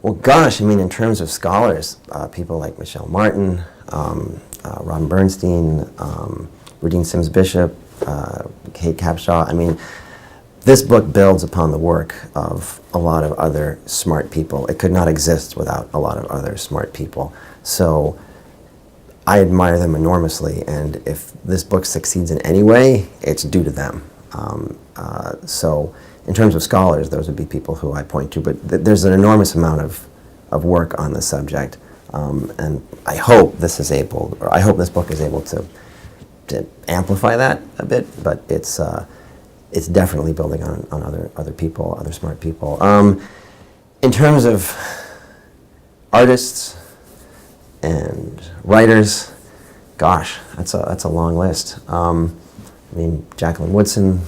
Well, gosh, I mean, in terms of scholars, people like Michelle Martin, Robin Bernstein, Rudine Sims Bishop, Kate Capshaw. I mean, this book builds upon the work of a lot of other smart people. It could not exist without a lot of other smart people. So I admire them enormously, and if this book succeeds in any way, it's due to them. So in terms of scholars, those would be people who I point to, but there's an enormous amount of work on the subject, and I hope this book is able to amplify that a bit, but it's definitely building on other people, other smart people. In terms of artists and writers, gosh, that's a long list. I mean, Jacqueline Woodson,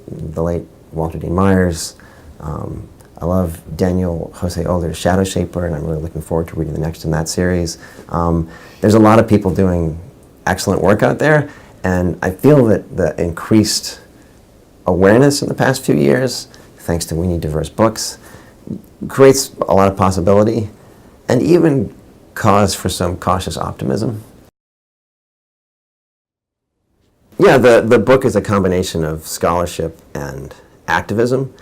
the late Walter Dean Myers. I love Daniel Jose Older's Shadow Shaper, and I'm really looking forward to reading the next in that series. There's a lot of people doing excellent work out there, and I feel that the increased awareness in the past few years, thanks to We Need Diverse Books, creates a lot of possibility and even cause for some cautious optimism. Yeah, the book is a combination of scholarship and activism.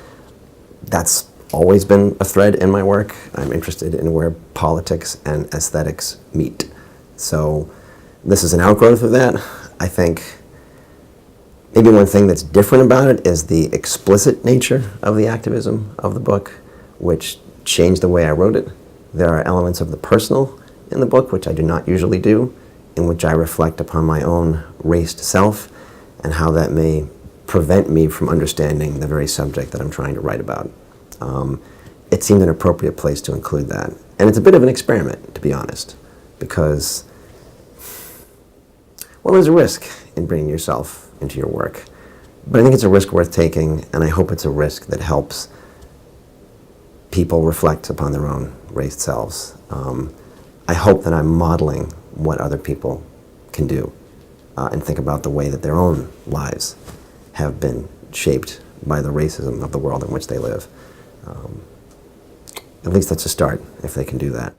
That's always been a thread in my work. I'm interested in where politics and aesthetics meet. So this is an outgrowth of that. I think maybe one thing that's different about it is the explicit nature of the activism of the book, which changed the way I wrote it. There are elements of the personal in the book, which I do not usually do, in which I reflect upon my own raced self and how that may prevent me from understanding the very subject that I'm trying to write about. It seemed an appropriate place to include that. And it's a bit of an experiment, to be honest, because, well, there's a risk in bringing yourself into your work. But I think it's a risk worth taking, and I hope it's a risk that helps people reflect upon their own raced selves. I hope that I'm modeling what other people can do and think about the way that their own lives have been shaped by the racism of the world in which they live. At least that's a start, if they can do that.